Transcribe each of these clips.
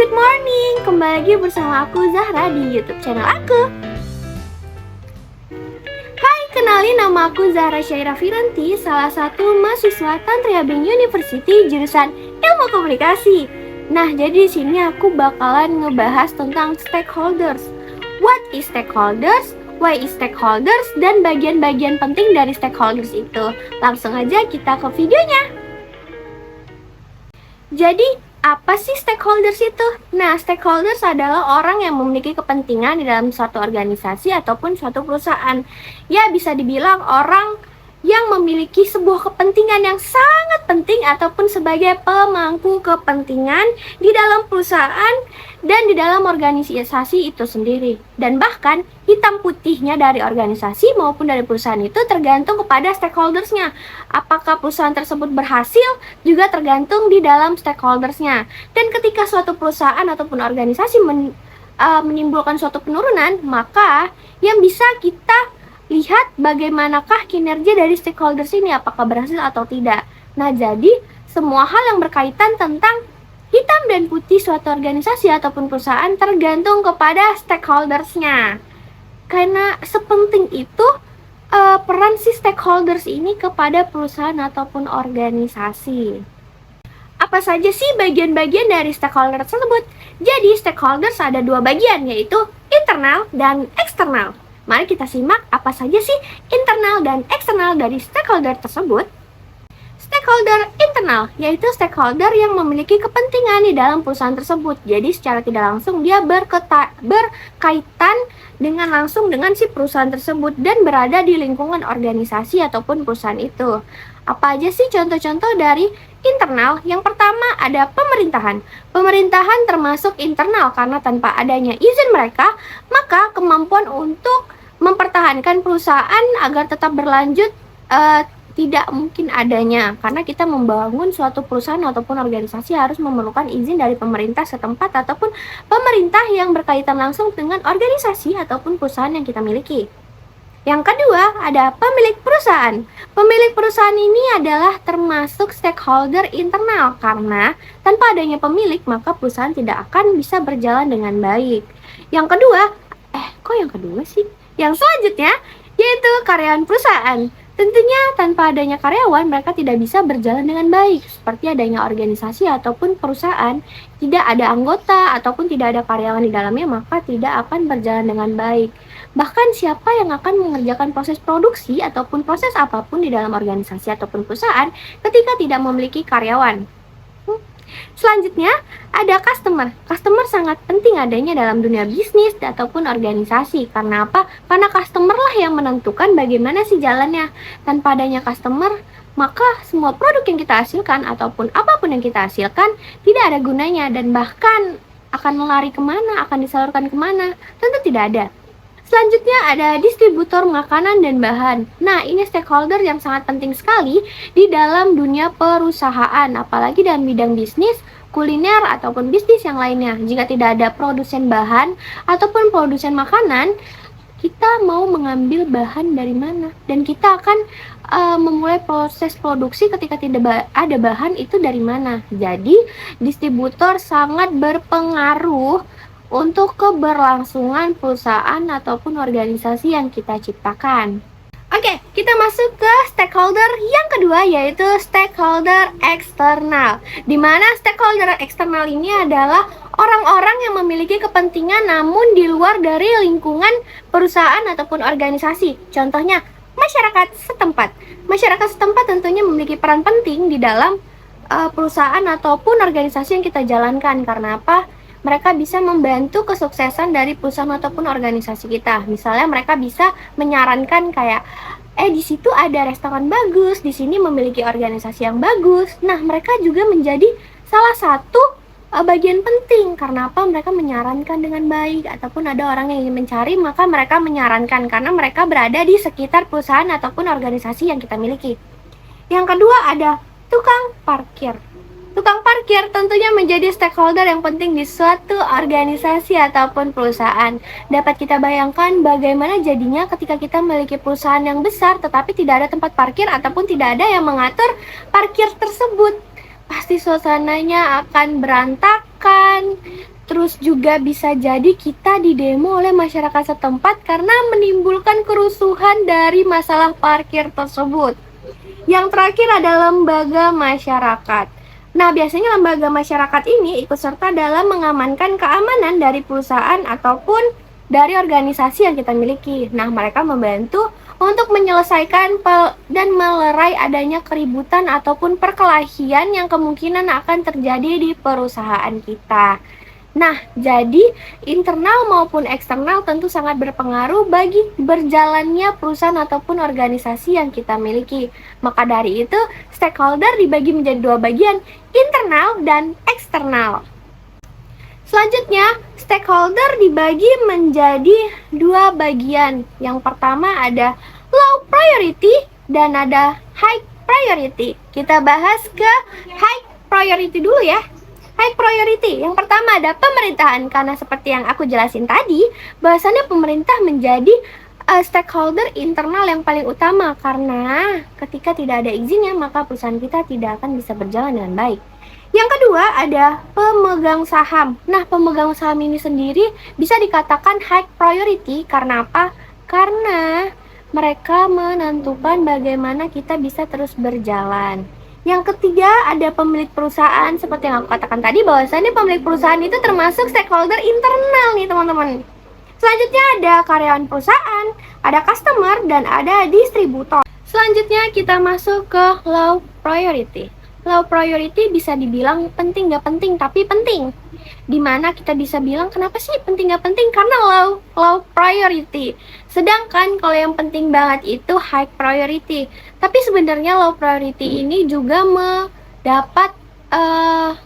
Good morning, kembali lagi bersama aku Zahra di YouTube channel aku. Hai, kenalin nama aku Zahra Syaira Firanti, salah satu mahasiswa Tantria Bank University jurusan Ilmu Komunikasi. Nah, jadi di sini aku bakalan ngebahas tentang stakeholders. What is stakeholders? Why is stakeholders? Dan bagian-bagian penting dari stakeholders itu. Langsung aja kita ke videonya. Jadi, apa sih stakeholders itu? Nah, stakeholders adalah orang yang memiliki kepentingan di dalam suatu organisasi ataupun suatu perusahaan. Ya, bisa dibilang orang yang memiliki sebuah kepentingan yang sangat penting ataupun sebagai pemangku kepentingan di dalam perusahaan dan di dalam organisasi itu sendiri. Dan bahkan hitam putihnya dari organisasi maupun dari perusahaan itu tergantung kepada stakeholdersnya. Apakah perusahaan tersebut berhasil juga tergantung di dalam stakeholdersnya. Dan ketika suatu perusahaan ataupun organisasi menimbulkan suatu penurunan, maka yang bisa kita lihat bagaimanakah kinerja dari stakeholders ini, apakah berhasil atau tidak. Nah, jadi semua hal yang berkaitan tentang hitam dan putih suatu organisasi ataupun perusahaan tergantung kepada stakeholdersnya. Karena sepenting itu peran si stakeholders ini kepada perusahaan ataupun organisasi. Apa saja sih bagian-bagian dari stakeholder tersebut? Jadi stakeholders ada dua bagian, yaitu internal dan eksternal. Mari kita simak apa saja sih internal dan eksternal dari stakeholder tersebut. Stakeholder internal, yaitu stakeholder yang memiliki kepentingan di dalam perusahaan tersebut. Jadi secara tidak langsung dia berkaitan dengan langsung dengan si perusahaan tersebut dan berada di lingkungan organisasi ataupun perusahaan itu. Apa aja sih contoh-contoh dari internal? Yang pertama ada pemerintahan. Pemerintahan termasuk internal karena tanpa adanya izin mereka, maka kemampuan untuk mempertahankan perusahaan agar tetap berlanjut tidak mungkin adanya, karena kita membangun suatu perusahaan ataupun organisasi harus memerlukan izin dari pemerintah setempat ataupun pemerintah yang berkaitan langsung dengan organisasi ataupun perusahaan yang kita miliki. Yang kedua ada pemilik perusahaan. Pemilik perusahaan ini adalah termasuk stakeholder internal karena tanpa adanya pemilik maka perusahaan tidak akan bisa berjalan dengan baik. Yang kedua, kok yang kedua sih? Yang selanjutnya yaitu karyawan perusahaan. Tentunya tanpa adanya karyawan mereka tidak bisa berjalan dengan baik. Seperti adanya organisasi ataupun perusahaan tidak ada anggota ataupun tidak ada karyawan di dalamnya, maka tidak akan berjalan dengan baik. Bahkan siapa yang akan mengerjakan proses produksi ataupun proses apapun di dalam organisasi ataupun perusahaan ketika tidak memiliki karyawan. Selanjutnya ada customer. Customer sangat penting adanya dalam dunia bisnis ataupun organisasi. Karena apa? Karena customer lah yang menentukan bagaimana sih jalannya. Tanpa adanya customer, maka semua produk yang kita hasilkan ataupun apapun yang kita hasilkan tidak ada gunanya dan bahkan akan lari kemana, akan disalurkan kemana, tentu tidak ada. Selanjutnya ada distributor makanan dan bahan. Nah, ini stakeholder yang sangat penting sekali di dalam dunia perusahaan, apalagi dalam bidang bisnis, kuliner, ataupun bisnis yang lainnya. Jika tidak ada produsen bahan ataupun produsen makanan, kita mau mengambil bahan dari mana? Dan kita akan memulai proses produksi ketika tidak ada bahan itu dari mana? Jadi, distributor sangat berpengaruh untuk keberlangsungan perusahaan ataupun organisasi yang kita ciptakan. Oke, kita masuk ke stakeholder yang kedua, yaitu stakeholder eksternal. Di mana stakeholder eksternal ini adalah orang-orang yang memiliki kepentingan namun di luar dari lingkungan perusahaan ataupun organisasi. Contohnya, masyarakat setempat. Masyarakat setempat tentunya memiliki peran penting di dalam perusahaan ataupun organisasi yang kita jalankan. Karena apa? Mereka bisa membantu kesuksesan dari perusahaan ataupun organisasi kita. Misalnya mereka bisa menyarankan kayak, di situ ada restoran bagus, di sini memiliki organisasi yang bagus. Nah, mereka juga menjadi salah satu bagian penting. Karena apa? Mereka menyarankan dengan baik, ataupun ada orang yang ingin mencari, maka mereka menyarankan karena mereka berada di sekitar perusahaan ataupun organisasi yang kita miliki. Yang kedua ada tukang parkir. Tukang parkir tentunya menjadi stakeholder yang penting di suatu organisasi ataupun perusahaan. Dapat kita bayangkan bagaimana jadinya ketika kita memiliki perusahaan yang besar tetapi tidak ada tempat parkir ataupun tidak ada yang mengatur parkir tersebut. Pasti suasananya akan berantakan, keamanan. Terus juga bisa jadi kita didemo oleh masyarakat setempat karena menimbulkan kerusuhan dari masalah parkir tersebut. Yang terakhir adalah lembaga masyarakat. Nah, biasanya lembaga masyarakat ini ikut serta dalam mengamankan keamanan dari perusahaan ataupun dari organisasi yang kita miliki. Nah, mereka membantu untuk menyelesaikan dan melerai adanya keributan ataupun perkelahian yang kemungkinan akan terjadi di perusahaan kita. Nah, jadi internal maupun eksternal tentu sangat berpengaruh bagi berjalannya perusahaan ataupun organisasi yang kita miliki. Maka dari itu, stakeholder dibagi menjadi dua bagian, internal dan eksternal. Selanjutnya, stakeholder dibagi menjadi dua bagian. Yang pertama ada low priority dan ada high priority. Kita bahas ke high priority dulu ya. High priority, yang pertama ada pemerintahan, karena seperti yang aku jelasin tadi, bahwasannya pemerintah menjadi stakeholder internal yang paling utama, karena ketika tidak ada izinnya maka perusahaan kita tidak akan bisa berjalan dengan baik. Yang kedua ada pemegang saham. Nah, pemegang saham ini sendiri bisa dikatakan high priority, karena apa? Karena mereka menentukan bagaimana kita bisa terus berjalan. Yang ketiga ada pemilik perusahaan. Seperti yang aku katakan tadi, bahwasannya pemilik perusahaan itu termasuk stakeholder internal nih teman-teman. Selanjutnya ada karyawan perusahaan, ada customer, dan ada distributor. Selanjutnya kita masuk ke low priority. Low priority bisa dibilang penting gak penting, tapi penting. Dimana kita bisa bilang kenapa sih penting gak penting? Karena low priority. Sedangkan kalau yang penting banget itu high priority. Tapi sebenarnya low priority ini juga dapat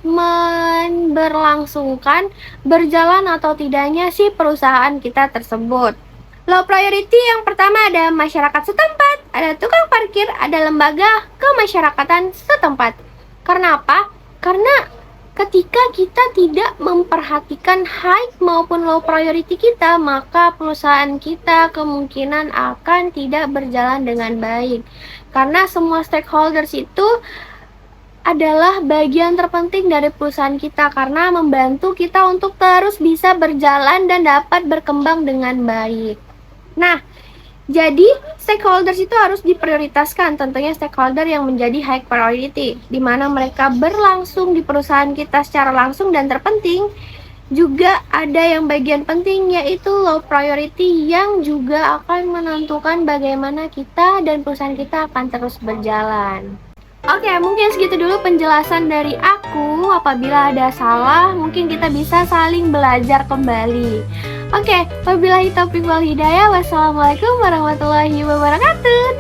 memberlangsungkan berjalan atau tidaknya si perusahaan kita tersebut. Low priority yang pertama ada masyarakat setempat, ada tukang parkir, ada lembaga kemasyarakatan setempat. Karena apa? Karena ketika kita tidak memperhatikan high maupun low priority kita, maka perusahaan kita kemungkinan akan tidak berjalan dengan baik. Karena semua stakeholders itu adalah bagian terpenting dari perusahaan kita, karena membantu kita untuk terus bisa berjalan dan dapat berkembang dengan baik. Nah, jadi stakeholders itu harus diprioritaskan, tentunya stakeholder yang menjadi high priority, di mana mereka berlangsung di perusahaan kita secara langsung dan terpenting. Juga ada yang bagian penting, yaitu low priority, yang juga akan menentukan bagaimana kita dan perusahaan kita akan terus berjalan. Oke, mungkin segitu dulu penjelasan dari aku. Apabila ada salah, mungkin kita bisa saling belajar kembali. Oke, wabillahi taufiq wal hidayah. Wassalamualaikum warahmatullahi wabarakatuh.